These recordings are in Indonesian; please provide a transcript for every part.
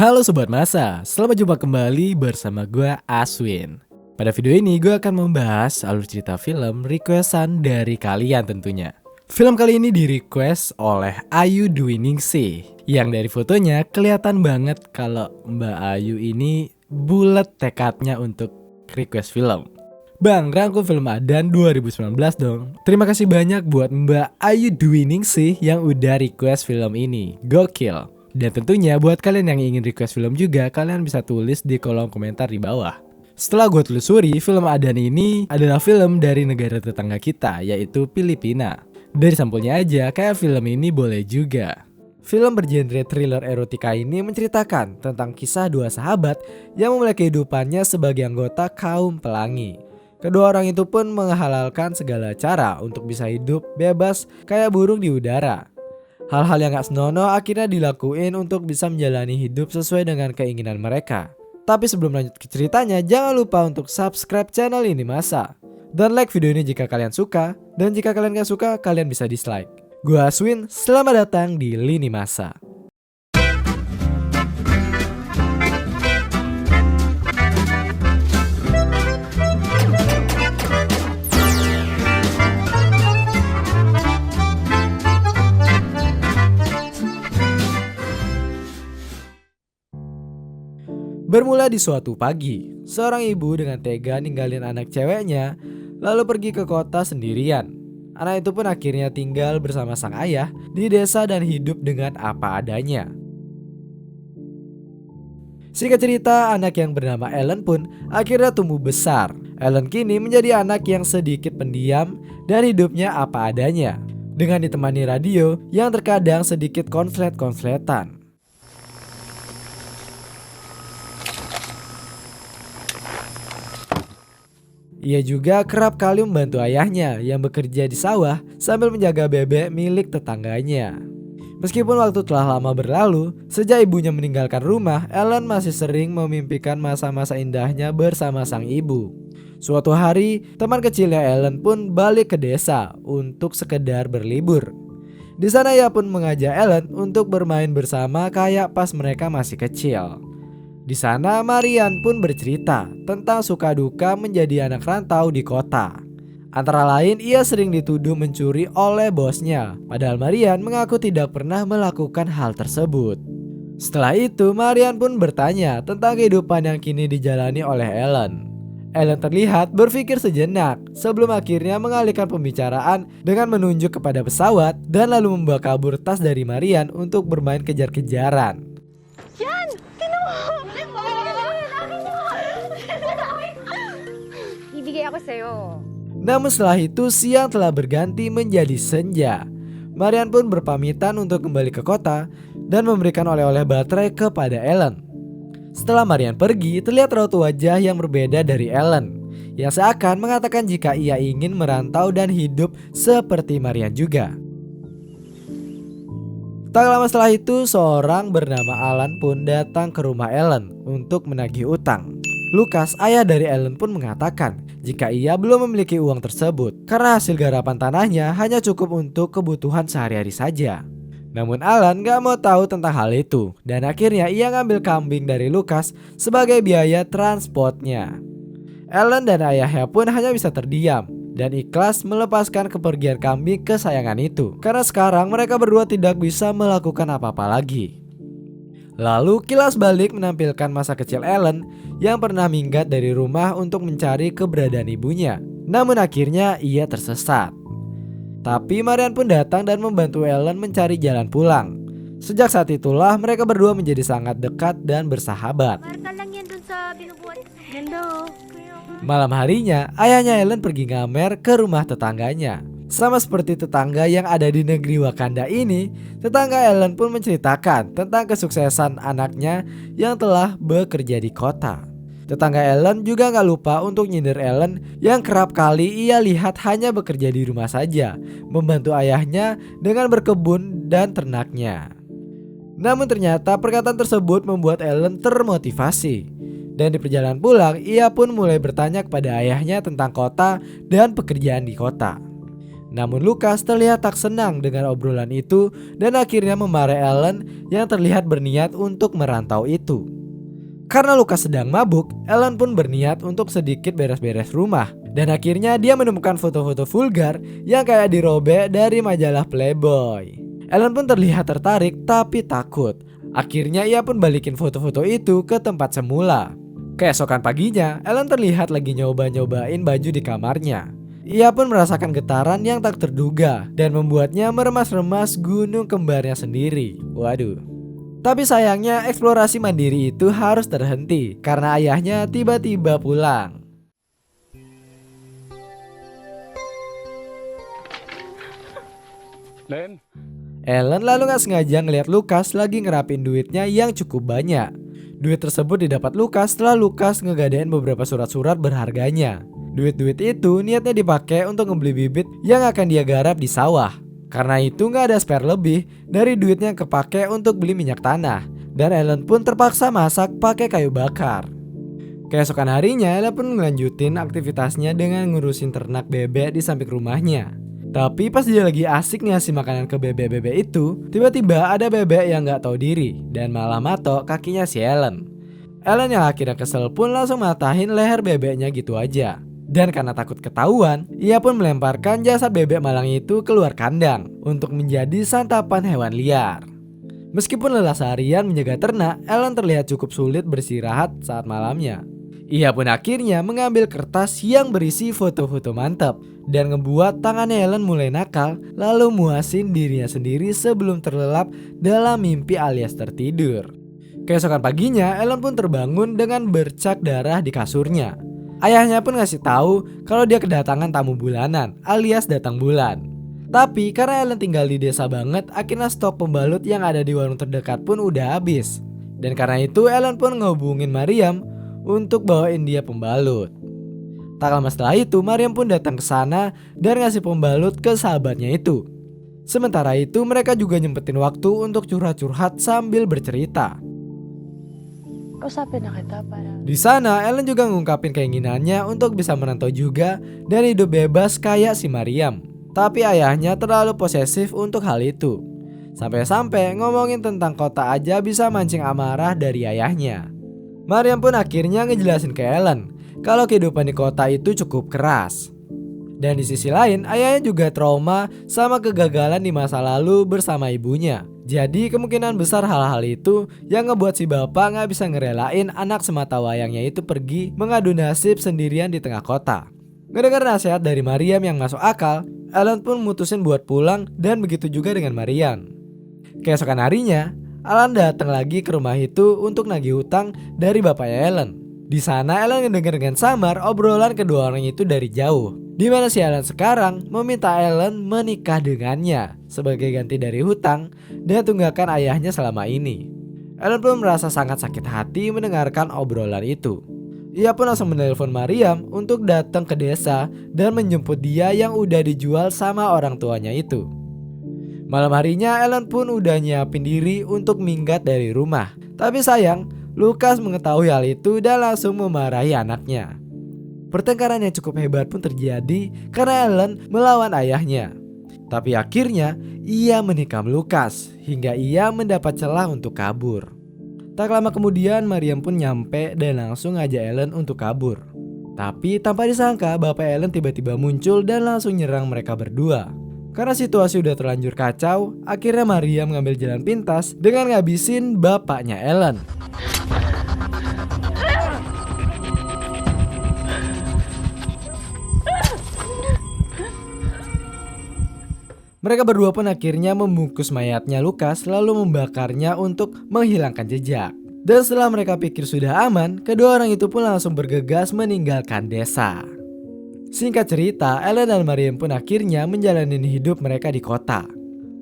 Halo Sobat Masa, selamat jumpa kembali bersama gue Aswin. Pada video ini gue akan membahas alur cerita film requestan dari kalian tentunya. Film kali ini di request oleh Ayu Dwi Ningsih, yang dari fotonya kelihatan banget kalau Mbak Ayu ini bulat tekadnya untuk request film. Bang, rangkum film Adan 2019 dong. Terima kasih banyak buat Mbak Ayu Dwi Ningsih yang udah request film ini. Gokil. Dan tentunya buat kalian yang ingin request film juga, kalian bisa tulis di kolom komentar di bawah. Setelah gue telusuri, film Adan ini adalah film dari negara tetangga kita, yaitu Filipina. Dari sampulnya aja, kayak film ini boleh juga. Film bergenre thriller erotika ini menceritakan tentang kisah dua sahabat yang memulai kehidupannya sebagai anggota kaum pelangi. Kedua orang itu pun menghalalkan segala cara untuk bisa hidup bebas kayak burung di udara. Hal-hal yang gak senonoh akhirnya dilakuin untuk bisa menjalani hidup sesuai dengan keinginan mereka. Tapi sebelum lanjut ke ceritanya, jangan lupa untuk subscribe channel Lini Masa. Dan like video ini jika kalian suka, dan jika kalian gak suka, kalian bisa dislike. Gua Aswin, selamat datang di Lini Masa. Bermula di suatu pagi, seorang ibu dengan tega ninggalin anak ceweknya lalu pergi ke kota sendirian. Anak itu pun akhirnya tinggal bersama sang ayah di desa dan hidup dengan apa adanya. Singkat cerita, anak yang bernama Ellen pun akhirnya tumbuh besar. Ellen kini menjadi anak yang sedikit pendiam dan hidupnya apa adanya, dengan ditemani radio yang terkadang sedikit konslet-konsletan. Ia juga kerap kali membantu ayahnya yang bekerja di sawah sambil menjaga bebek milik tetangganya. Meskipun waktu telah lama berlalu, sejak ibunya meninggalkan rumah, Ellen masih sering memimpikan masa-masa indahnya bersama sang ibu. Suatu hari, teman kecilnya Ellen pun balik ke desa untuk sekedar berlibur. Di sana ia pun mengajak Ellen untuk bermain bersama kayak pas mereka masih kecil. Di sana Marian pun bercerita tentang suka duka menjadi anak rantau di kota. Antara lain ia sering dituduh mencuri oleh bosnya, padahal Marian mengaku tidak pernah melakukan hal tersebut. Setelah itu Marian pun bertanya tentang kehidupan yang kini dijalani oleh Ellen. Ellen terlihat berpikir sejenak sebelum akhirnya mengalihkan pembicaraan dengan menunjuk kepada pesawat dan lalu membawa kabur tas dari Marian untuk bermain kejar-kejaran. Yan! Ibigay ako sa'yo. Namun setelah itu siang telah berganti menjadi senja. Marian pun berpamitan untuk kembali ke kota dan memberikan oleh-oleh baterai kepada Ellen. Setelah Marian pergi, terlihat raut wajah yang berbeda dari Ellen, yang seakan mengatakan jika ia ingin merantau dan hidup seperti Marian juga. Tak lama setelah itu, seorang bernama Alan pun datang ke rumah Ellen untuk menagih utang. Lucas, ayah dari Ellen pun mengatakan jika ia belum memiliki uang tersebut karena hasil garapan tanahnya hanya cukup untuk kebutuhan sehari-hari saja. Namun Alan gak mau tahu tentang hal itu dan akhirnya ia ngambil kambing dari Lucas sebagai biaya transportnya. Ellen dan ayahnya pun hanya bisa terdiam dan ikhlas melepaskan kepergian kambing kesayangan itu karena sekarang mereka berdua tidak bisa melakukan apa-apa lagi. Lalu kilas balik menampilkan masa kecil Ellen yang pernah minggat dari rumah untuk mencari keberadaan ibunya. Namun akhirnya ia tersesat. Tapi Marian pun datang dan membantu Ellen mencari jalan pulang. Sejak saat itulah mereka berdua menjadi sangat dekat dan bersahabat. Malam harinya, ayahnya Ellen pergi ngamer ke rumah tetangganya. Sama seperti tetangga yang ada di negeri Wakanda ini, tetangga Ellen pun menceritakan tentang kesuksesan anaknya yang telah bekerja di kota. Tetangga Ellen juga gak lupa untuk nyindir Ellen yang kerap kali ia lihat hanya bekerja di rumah saja, membantu ayahnya dengan berkebun dan ternaknya. Namun ternyata perkataan tersebut membuat Ellen termotivasi. Dan di perjalanan pulang, ia pun mulai bertanya kepada ayahnya tentang kota dan pekerjaan di kota. Namun Lukas terlihat tak senang dengan obrolan itu dan akhirnya memarahi Ellen yang terlihat berniat untuk merantau itu. Karena Lukas sedang mabuk, Ellen pun berniat untuk sedikit beres-beres rumah. Dan akhirnya dia menemukan foto-foto vulgar yang kayak dirobek dari majalah Playboy. Ellen pun terlihat tertarik tapi takut. Akhirnya ia pun balikin foto-foto itu ke tempat semula. Keesokan paginya, Ellen terlihat lagi nyoba-nyobain baju di kamarnya. Ia pun merasakan getaran yang tak terduga dan membuatnya meremas-remas gunung kembarnya sendiri. Waduh. Tapi sayangnya eksplorasi mandiri itu harus terhenti karena ayahnya tiba-tiba pulang. Ellen lalu gak sengaja ngeliat Lukas lagi ngerapin duitnya yang cukup banyak. Duit tersebut didapat Lukas setelah Lukas ngegadain beberapa surat-surat berharganya. Duit-duit itu niatnya dipakai untuk membeli bibit yang akan dia garap di sawah. Karena itu gak ada spare lebih dari duitnya yang kepake untuk beli minyak tanah. Dan Ellen pun terpaksa masak pakai kayu bakar. Keesokan harinya Ellen pun ngelanjutin aktivitasnya dengan ngurusin ternak bebek di samping rumahnya. Tapi pas dia lagi asik ngasih makanan ke bebek-bebek itu, tiba-tiba ada bebek yang gak tahu diri dan malah matok kakinya si Ellen. Ellen yang akhirnya kesel pun langsung matahin leher bebeknya gitu aja. Dan karena takut ketahuan, ia pun melemparkan jasad bebek malang itu keluar kandang untuk menjadi santapan hewan liar. Meskipun lelah seharian menjaga ternak, Ellen terlihat cukup sulit beristirahat saat malamnya. Ia pun akhirnya mengambil kertas yang berisi foto-foto mantap dan ngebuat tangannya Ellen mulai nakal, lalu muasin dirinya sendiri sebelum terlelap dalam mimpi alias tertidur. Keesokan paginya, Ellen pun terbangun dengan bercak darah di kasurnya. Ayahnya pun ngasih tahu kalau dia kedatangan tamu bulanan alias datang bulan. Tapi karena Ellen tinggal di desa banget, akhirnya stok pembalut yang ada di warung terdekat pun udah habis. Dan karena itu Ellen pun ngehubungin Mariam untuk bawain dia pembalut. Tak lama setelah itu Mariam pun datang ke sana dan ngasih pembalut ke sahabatnya itu. Sementara itu mereka juga nyempetin waktu untuk curhat-curhat sambil bercerita. Di sana Ellen juga ngungkapin keinginannya untuk bisa merantau juga dan hidup bebas kayak si Mariam. Tapi ayahnya terlalu posesif untuk hal itu. Sampai-sampai ngomongin tentang kota aja bisa mancing amarah dari ayahnya. Mariam pun akhirnya ngejelasin ke Ellen kalau kehidupan di kota itu cukup keras. Dan di sisi lain ayahnya juga trauma sama kegagalan di masa lalu bersama ibunya. Jadi kemungkinan besar hal-hal itu yang ngebuat si bapak gak bisa ngerelain anak semata wayangnya itu pergi mengadu nasib sendirian di tengah kota. Ngedengar nasihat dari Mariam yang masuk akal, Ellen pun mutusin buat pulang dan begitu juga dengan Mariam. Keesokan harinya, Alan datang lagi ke rumah itu untuk nagih hutang dari bapaknya Ellen. Di sana Ellen ngedenger dengan samar obrolan kedua orang itu dari jauh. Di mana si Ellen sekarang meminta Ellen menikah dengannya sebagai ganti dari hutang dan tunggakan ayahnya selama ini. Ellen pun merasa sangat sakit hati mendengarkan obrolan itu. Ia pun langsung menelpon Mariam untuk datang ke desa dan menjemput dia yang udah dijual sama orang tuanya itu. Malam harinya Ellen pun udah nyiapin diri untuk minggat dari rumah. Tapi sayang, Lukas mengetahui hal itu dan langsung memarahi anaknya. Pertengkaran yang cukup hebat pun terjadi karena Ellen melawan ayahnya. Tapi akhirnya ia menikam Lukas hingga ia mendapat celah untuk kabur. Tak lama kemudian Mariam pun nyampe dan langsung ngajak Ellen untuk kabur. Tapi tanpa disangka bapak Ellen tiba-tiba muncul dan langsung nyerang mereka berdua. Karena situasi udah terlanjur kacau, akhirnya Mariam ngambil jalan pintas dengan ngabisin bapaknya Ellen. Mereka berdua pun akhirnya membungkus mayatnya Lukas lalu membakarnya untuk menghilangkan jejak. Dan setelah mereka pikir sudah aman, kedua orang itu pun langsung bergegas meninggalkan desa. Singkat cerita, Ellen dan Mariam pun akhirnya menjalani hidup mereka di kota.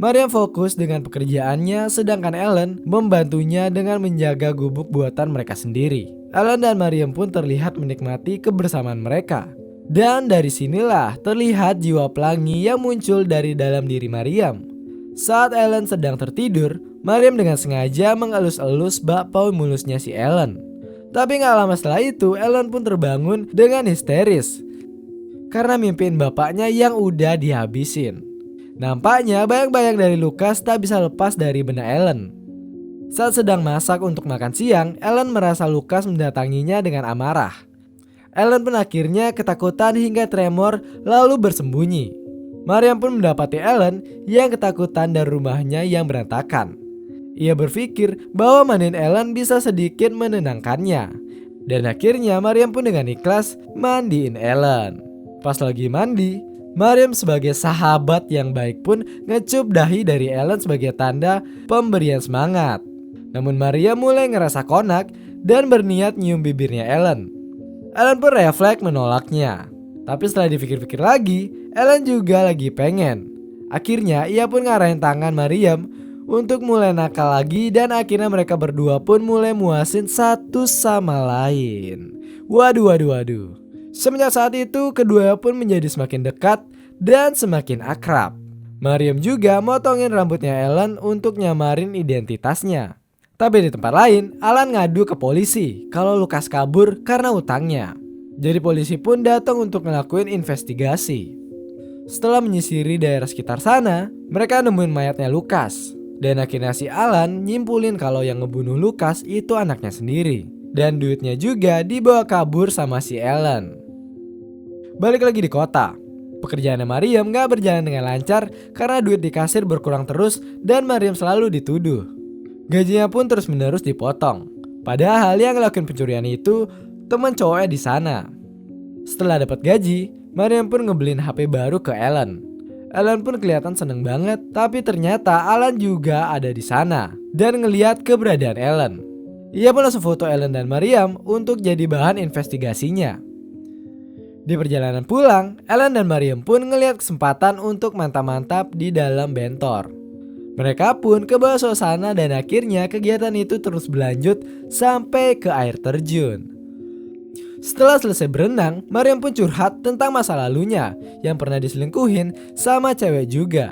Mariam fokus dengan pekerjaannya sedangkan Ellen membantunya dengan menjaga gubuk buatan mereka sendiri. Ellen dan Mariam pun terlihat menikmati kebersamaan mereka. Dan dari sinilah terlihat jiwa pelangi yang muncul dari dalam diri Mariam. Saat Ellen sedang tertidur, Mariam dengan sengaja mengelus-elus bakpao mulusnya si Ellen. Tapi gak lama setelah itu Ellen pun terbangun dengan histeris. karena mimpiin bapaknya yang udah dihabisin. Nampaknya bayang-bayang dari Lucas tak bisa lepas dari benak Ellen. Saat sedang masak untuk makan siang, Ellen merasa Lucas mendatanginya dengan amarah. Ellen pun akhirnya ketakutan hingga tremor lalu bersembunyi. Mariam pun mendapati Ellen yang ketakutan dari rumahnya yang berantakan. Ia berpikir bahwa mandiin Ellen bisa sedikit menenangkannya. Dan akhirnya Mariam pun dengan ikhlas mandiin Ellen. Pas lagi mandi, Mariam sebagai sahabat yang baik pun ngecup dahi dari Ellen sebagai tanda pemberian semangat. Namun Mariam mulai ngerasa konak dan berniat nyium bibirnya Ellen. Ellen pun refleks menolaknya. Tapi setelah dipikir-pikir lagi, Ellen juga lagi pengen. Akhirnya ia pun ngarahin tangan Mariam untuk mulai nakal lagi dan akhirnya mereka berdua pun mulai muasin satu sama lain. Waduh. Semenjak saat itu kedua pun menjadi semakin dekat dan semakin akrab. Mariam juga motongin rambutnya Ellen untuk nyamarin identitasnya. Tapi di tempat lain, Alan ngadu ke polisi kalau Lucas kabur karena utangnya. Jadi polisi pun datang untuk ngelakuin investigasi. Setelah menyisiri daerah sekitar sana, mereka nemuin mayatnya Lucas. Dan akhirnya si Alan nyimpulin kalau yang ngebunuh Lucas itu anaknya sendiri. Dan duitnya juga dibawa kabur sama si Ellen. Balik lagi di kota. Pekerjaannya Mariam gak berjalan dengan lancar karena duit di kasir berkurang terus dan Mariam selalu dituduh. Gajinya pun terus menerus dipotong. Padahal yang ngelakuin pencurian itu teman cowoknya di sana. Setelah dapat gaji, Mariam pun ngebeliin HP baru ke Ellen. Ellen pun kelihatan seneng banget, tapi ternyata Alan juga ada di sana dan ngeliat keberadaan Ellen. Ia pun langsung foto Ellen dan Mariam untuk jadi bahan investigasinya. Di perjalanan pulang, Ellen dan Mariam pun ngeliat kesempatan untuk mantap-mantap di dalam bentor. Mereka pun ke bawah suasana dan akhirnya kegiatan itu terus berlanjut sampai ke air terjun. Setelah selesai berenang, Mariam pun curhat tentang masa lalunya yang pernah diselingkuhin sama cewek juga.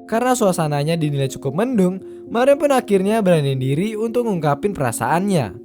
Karena suasananya dinilai cukup mendung, Mariam pun akhirnya berani diri untuk ngungkapin perasaannya.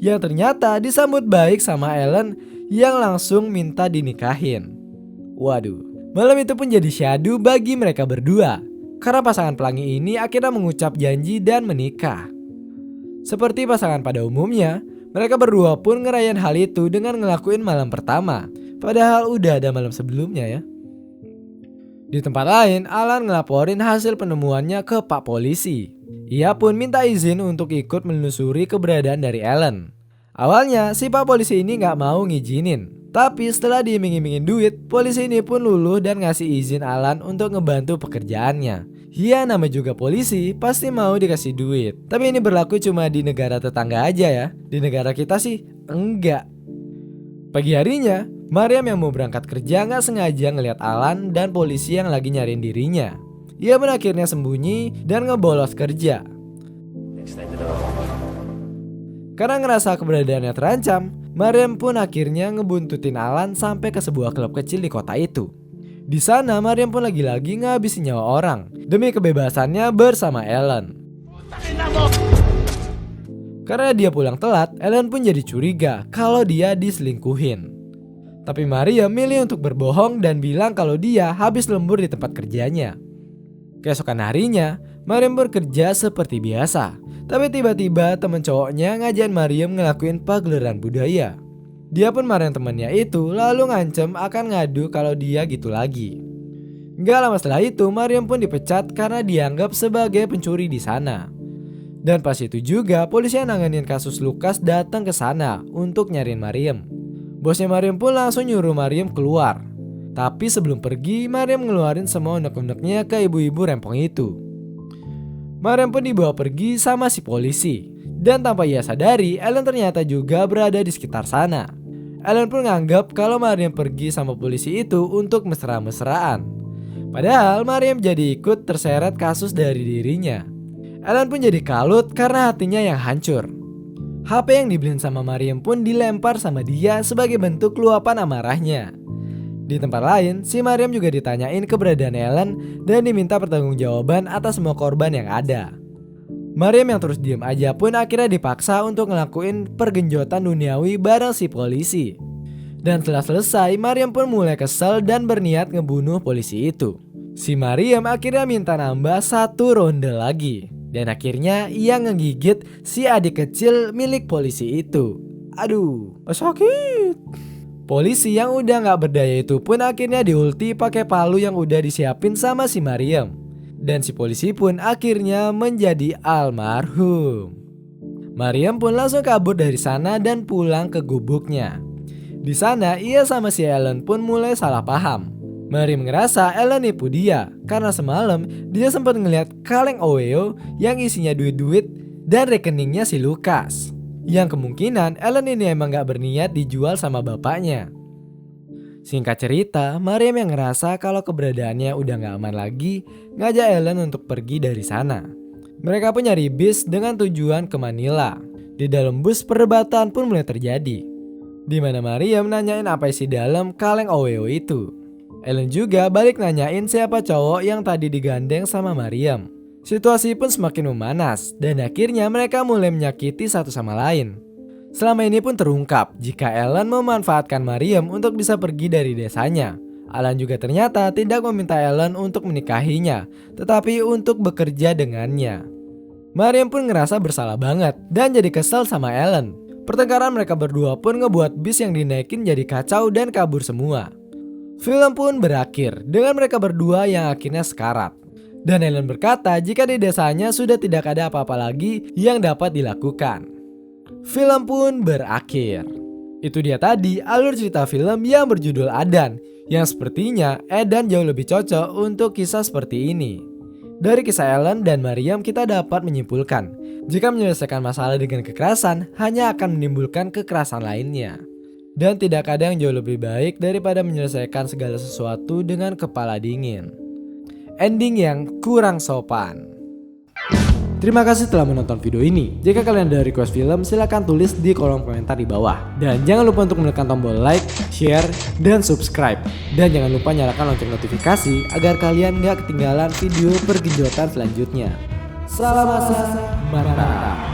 Yang ternyata disambut baik sama Ellen yang langsung minta dinikahin. Waduh, malam itu pun jadi syadu bagi mereka berdua. Karena pasangan pelangi ini akhirnya mengucap janji dan menikah. Seperti pasangan pada umumnya, mereka berdua pun ngerayain hal itu dengan ngelakuin malam pertama. Padahal udah ada malam sebelumnya ya. Di tempat lain, Alan ngelaporin hasil penemuannya ke Pak Polisi. Ia pun minta izin untuk ikut menelusuri keberadaan dari Ellen. Awalnya si Pak Polisi ini gak mau ngizinin. Tapi setelah diiming-imingin duit, polisi ini pun luluh dan ngasih izin Alan untuk ngebantu pekerjaannya. Ya nama juga polisi, pasti mau dikasih duit. Tapi ini berlaku cuma di negara tetangga aja ya. Di negara kita sih enggak. Pagi harinya, Mariam yang mau berangkat kerja gak sengaja ngeliat Alan dan polisi yang lagi nyariin dirinya. Ia pun akhirnya sembunyi dan ngebolos kerja. Karena ngerasa keberadaannya terancam, Mariam pun akhirnya ngebuntutin Alan sampai ke sebuah klub kecil di kota itu. Di sana Mariam pun lagi-lagi ngabisin nyawa orang demi kebebasannya bersama Ellen. Karena dia pulang telat, Ellen pun jadi curiga kalau dia diselingkuhin. Tapi Mariam milih untuk berbohong dan bilang kalau dia habis lembur di tempat kerjanya. Keesokan harinya, Mariam bekerja seperti biasa. Tapi tiba-tiba temen cowoknya ngajakin Mariam ngelakuin pagelaran budaya. Dia pun marahin temannya itu lalu ngancem akan ngadu kalau dia gitu lagi. Gak lama setelah itu Mariam pun dipecat karena dianggap sebagai pencuri di sana. Dan pas itu juga polisi yang nanganin kasus Lucas datang ke sana untuk nyariin Mariam. Bosnya Mariam pun langsung nyuruh Mariam keluar. Tapi sebelum pergi Mariam ngeluarin semua unek-uneknya ke ibu-ibu rempong itu. Mariam pun dibawa pergi sama si polisi. Dan tanpa ia sadari, Ellen ternyata juga berada di sekitar sana. Ellen pun nganggap kalau Mariam pergi sama polisi itu untuk mesra-mesraan. Padahal Mariam jadi ikut terseret kasus dari dirinya. Ellen pun jadi kalut karena hatinya yang hancur. HP yang dibeliin sama Mariam pun dilempar sama dia sebagai bentuk luapan amarahnya. Di tempat lain, si Mariam juga ditanyain keberadaan Ellen dan diminta pertanggungjawaban atas semua korban yang ada. Mariam yang terus diam aja pun akhirnya dipaksa untuk ngelakuin pergenjotan duniawi bareng si polisi. Dan setelah selesai, Mariam pun mulai kesel dan berniat ngebunuh polisi itu. Si Mariam akhirnya minta nambah 1 ronde lagi. Dan akhirnya ia ngegigit si adik kecil milik polisi itu. Aduh, sakit. Polisi yang udah gak berdaya itu pun akhirnya diulti pakai palu yang udah disiapin sama si Mariam. Dan si polisi pun akhirnya menjadi almarhum. Mariam pun langsung kabur dari sana dan pulang ke gubuknya. Di sana ia sama si Ellen pun mulai salah paham. Mariam ngerasa Ellen nipu dia karena semalam dia sempat ngeliat kaleng Oreo yang isinya duit-duit dan rekeningnya si Lucas. Yang kemungkinan Ellen ini emang gak berniat dijual sama bapaknya. Singkat cerita, Mariam yang ngerasa kalau keberadaannya udah gak aman lagi, ngajak Ellen untuk pergi dari sana. Mereka pun nyari bis dengan tujuan ke Manila. Di dalam bus perdebatan pun mulai terjadi, di mana Mariam nanyain apa isi dalam kaleng Oreo itu. Ellen juga balik nanyain siapa cowok yang tadi digandeng sama Mariam. Situasi pun semakin memanas dan akhirnya mereka mulai menyakiti satu sama lain. Selama ini pun terungkap jika Ellen memanfaatkan Mariam untuk bisa pergi dari desanya. Alan juga ternyata tidak meminta Ellen untuk menikahinya, tetapi untuk bekerja dengannya. Mariam pun ngerasa bersalah banget dan jadi kesel sama Ellen. Pertengkaran mereka berdua pun ngebuat bis yang dinaikin jadi kacau dan kabur semua. Film pun berakhir dengan mereka berdua yang akhirnya sekarat. Dan Ellen berkata jika di desanya sudah tidak ada apa-apa lagi yang dapat dilakukan. Film pun berakhir. Itu dia tadi alur cerita film yang berjudul Adan, yang sepertinya Edan jauh lebih cocok untuk kisah seperti ini. Dari kisah Ellen dan Mariam kita dapat menyimpulkan jika menyelesaikan masalah dengan kekerasan hanya akan menimbulkan kekerasan lainnya. Dan tidak ada yang jauh lebih baik daripada menyelesaikan segala sesuatu dengan kepala dingin. Ending yang kurang sopan. Terima kasih telah menonton video ini. Jika kalian ada request film, silahkan tulis di kolom komentar di bawah. Dan jangan lupa untuk menekan tombol like, share, dan subscribe. Dan jangan lupa nyalakan lonceng notifikasi agar kalian gak ketinggalan video pergenjotan selanjutnya. Salam masa, mantap.